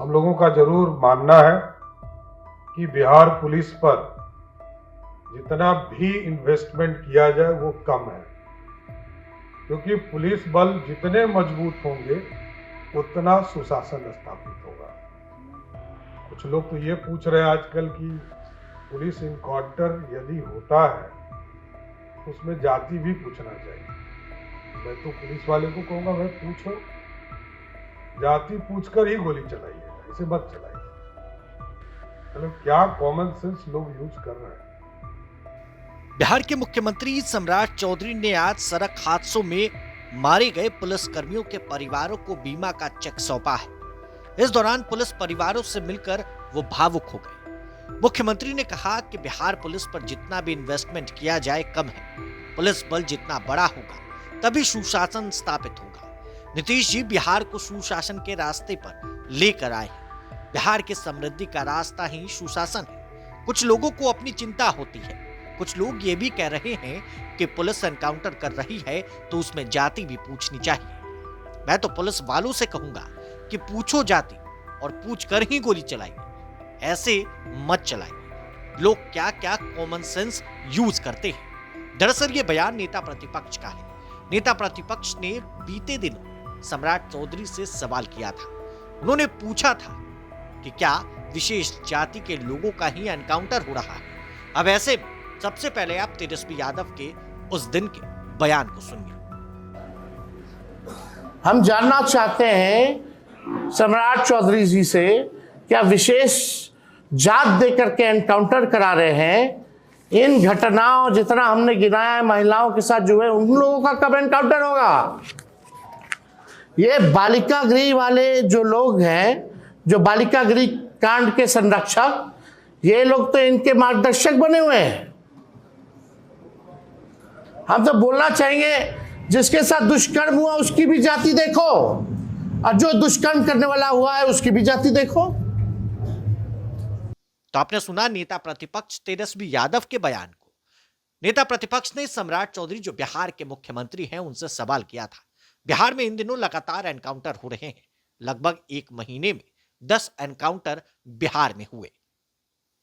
हम लोगों का जरूर मानना है कि बिहार पुलिस पर जितना भी इन्वेस्टमेंट किया जाए वो कम है, क्योंकि पुलिस बल जितने मजबूत होंगे उतना सुशासन स्थापित होगा। कुछ लोग तो ये पूछ रहे हैं आजकल कि पुलिस इनकाउंटर यदि होता है तो उसमें जाति भी पूछना चाहिए। मैं तो पुलिस वाले को कहूंगा, भाई पूछो, जाति पूछकर ही गोली चलाइएगा, इसे मत चलाइए। मतलब क्या कॉमन सेंस लोग यूज कर रहे हैं। बिहार के मुख्यमंत्री सम्राट चौधरी ने आज सड़क हादसों में मारे गए पुलिसकर्मियों के परिवारों को बीमा का चेक सौंपा है। इस दौरान पुलिस परिवारों से मिलकर वो भावुक हो गए। मुख्यमंत्री ने कहा कि बिहार पुलिस पर जितना भी इन्वेस्टमेंट किया जाए कम है। पुलिस बल जितना बड़ा होगा तभी सुशासन स्थापित होगा। नीतीश जी बिहार को सुशासन के रास्ते पर लेकर आए हैं। बिहार की समृद्धि का रास्ता ही सुशासन है। कुछ लोगों को अपनी चिंता होती है। कुछ लोग ये भी कह रहे हैं कि पुलिस एनकाउंटर कर रही है तो उसमें जाति भी पूछनी चाहिए। मैं तो पुलिस वालों से कहूंगा कि पूछो जाति और पूछ कर ही गोली चलाइए, ऐसे मत चलाइए। लोग क्या क्या कॉमन सेंस यूज करते हैं। दरअसल ये बयान नेता प्रतिपक्ष का है। नेता प्रतिपक्ष ने बीते दिनों सम्राट चौधरी से सवाल किया था। उन्होंने पूछा था कि क्या विशेष जाति के लोगों का ही एनकाउंटर हो रहा है। अब ऐसे सबसे पहले आप तेजस्वी यादव के उस दिन के बयान को सुनिए। हम जानना चाहते हैं सम्राट चौधरी जी से, क्या विशेष जात देकर के एनकाउंटर करा रहे हैं? इन घटनाओं जितना हमने गिनाया है महिलाओं के साथ जो है, उन लोगों का कब एनकाउंटर होगा? ये बालिका गृह वाले जो लोग हैं, जो बालिका गृह कांड के संरक्षक, ये लोग तो इनके मार्गदर्शक बने हुए हैं। हम तो बोलना चाहेंगे जिसके साथ दुष्कर्म हुआ उसकी भी जाति देखो, और जो दुष्कर्म करने वाला हुआ है उसकी भी जाति देखो। तो आपने सुना नेता प्रतिपक्ष तेजस्वी यादव के बयान को। नेता प्रतिपक्ष ने सम्राट चौधरी जो बिहार के मुख्यमंत्री हैं उनसे सवाल किया था। बिहार में इन दिनों लगातार एनकाउंटर हो रहे हैं। लगभग एक महीने में 10 एनकाउंटर बिहार में हुए।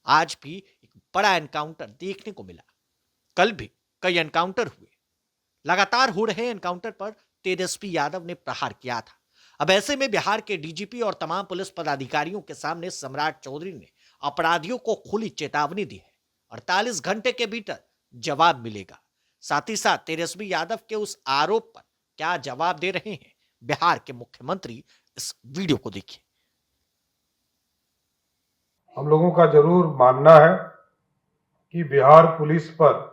आज भी एक बड़ा एनकाउंटर देखने को मिला। कल भी कई एनकाउंटर हुए। लगातार हो रहे एनकाउंटर पर तेजस्वी यादव ने प्रहार किया था। अब ऐसे में बिहार के डीजीपी और तमाम पुलिस पदाधिकारियों के सामने सम्राट चौधरी ने अपराधियों को खुली चेतावनी दी है। 48 घंटे के भीतर जवाब मिलेगा। साथ ही साथ तेजस्वी यादव के उस आरोप पर क्या जवाब दे रहे हैं बिहार के मुख्यमंत्री, इस वीडियो को देखिए। हम लोगों का जरूर मानना है कि बिहार पुलिस पर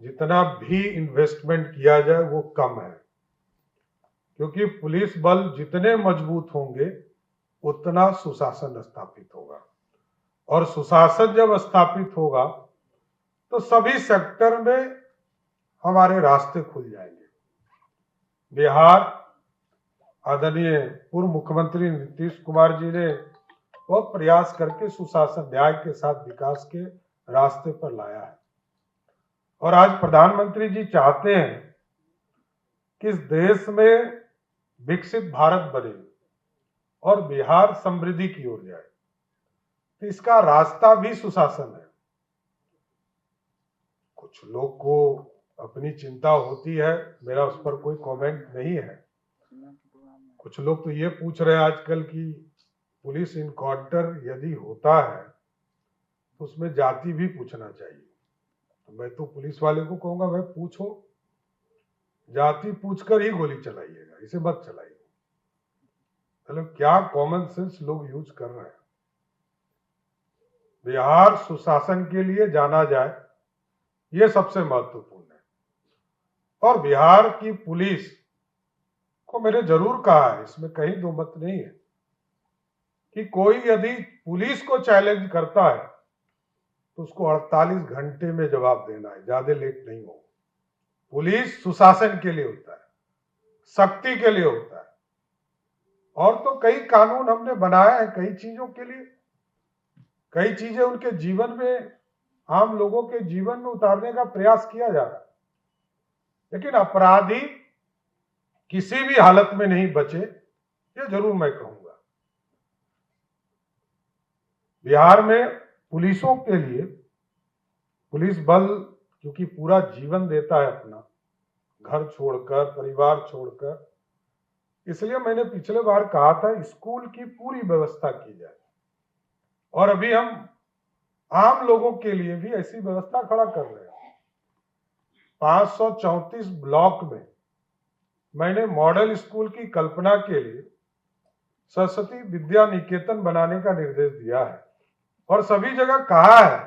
जितना भी इन्वेस्टमेंट किया जाए वो कम है, क्योंकि पुलिस बल जितने मजबूत होंगे उतना सुशासन स्थापित होगा। और सुशासन जब स्थापित होगा तो सभी सेक्टर में हमारे रास्ते खुल जाएंगे। बिहार आदरणीय पूर्व मुख्यमंत्री नीतीश कुमार जी ने बहुत प्रयास करके सुशासन न्याय के साथ विकास के रास्ते पर लाया है। और आज प्रधानमंत्री जी चाहते हैं कि इस देश में विकसित भारत बने और बिहार समृद्धि की ओर जाए, तो इसका रास्ता भी सुशासन है। कुछ लोग को अपनी चिंता होती है, मेरा उस पर कोई कमेंट नहीं है। कुछ लोग तो ये पूछ रहे हैं आजकल कि पुलिस इनकाउंटर यदि होता है तो उसमें जाति भी पूछना चाहिए। तो मैं तो पुलिस वाले को कहूंगा, भाई पूछो, जाति पूछकर ही गोली चलाइएगा, इसे मत चलाइए। मतलब क्या कॉमन सेंस लोग यूज कर रहे हैं। बिहार सुशासन के लिए जाना जाए, यह सबसे महत्वपूर्ण है। और बिहार की पुलिस को मैंने जरूर कहा है, इसमें कहीं दो मत नहीं है, कि कोई यदि पुलिस को चैलेंज करता है तो उसको 48 घंटे में जवाब देना है, ज्यादा लेट नहीं हो। पुलिस सुशासन के लिए होता है, शक्ति के लिए होता है। और तो कई कानून हमने बनाए हैं कई चीजों के लिए, कई चीजें उनके जीवन में, आम लोगों के जीवन में उतारने का प्रयास किया जा रहा है। लेकिन अपराधी किसी भी हालत में नहीं बचे, ये जरूर मैं कहूंगा। बिहार में पुलिसों के लिए, पुलिस बल क्योंकि पूरा जीवन देता है अपना, घर छोड़कर, परिवार छोड़कर, इसलिए मैंने पिछले बार कहा था स्कूल की पूरी व्यवस्था की जाए, और अभी हम आम लोगों के लिए भी ऐसी व्यवस्था खड़ा कर रहे हैं। 534 ब्लॉक में मैंने मॉडल स्कूल की कल्पना के लिए सरस्वती विद्या निकेतन बनाने का निर्देश दिया है, और सभी जगह कहा है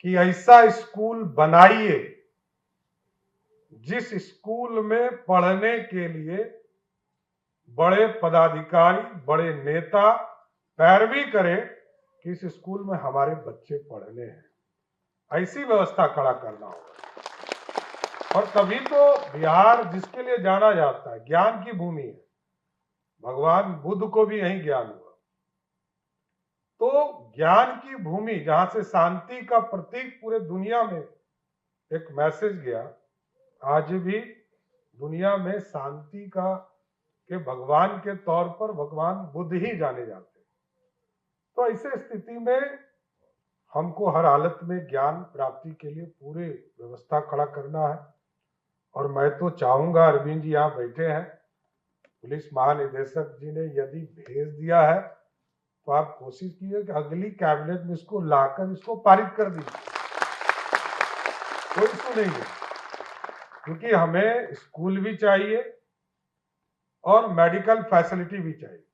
कि ऐसा स्कूल बनाइए जिस स्कूल में पढ़ने के लिए बड़े पदाधिकारी, बड़े नेता पैरवी करें कि इस स्कूल में हमारे बच्चे पढ़ने हैं। ऐसी व्यवस्था खड़ा करना होगा, और तभी तो बिहार जिसके लिए जाना जाता है, ज्ञान की भूमि है, भगवान बुद्ध को भी यही ज्ञान हुआ, तो ज्ञान की भूमि जहां से शांति का प्रतीक पूरे दुनिया में एक मैसेज गया, आज भी दुनिया में शांति का के भगवान के तौर पर भगवान बुद्ध ही जाने जाते हैं। तो ऐसे स्थिति में हमको हर हालत में ज्ञान प्राप्ति के लिए पूरे व्यवस्था खड़ा करना है, और मैं तो चाहूंगा, अरविंद जी यहाँ बैठे हैं, पुलिस महानिदेशक जी ने यदि भेज दिया है तो आप कोशिश कीजिए कि अगली कैबिनेट में इसको लाकर इसको पारित कर दीजिए, कोई इशू नहीं है, क्योंकि हमें स्कूल भी चाहिए और मेडिकल फैसिलिटी भी चाहिए।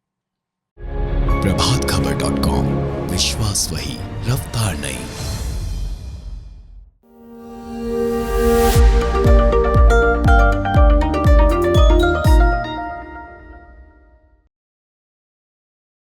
प्रभातखबर.com, विश्वास वही, रफ्तार नहीं।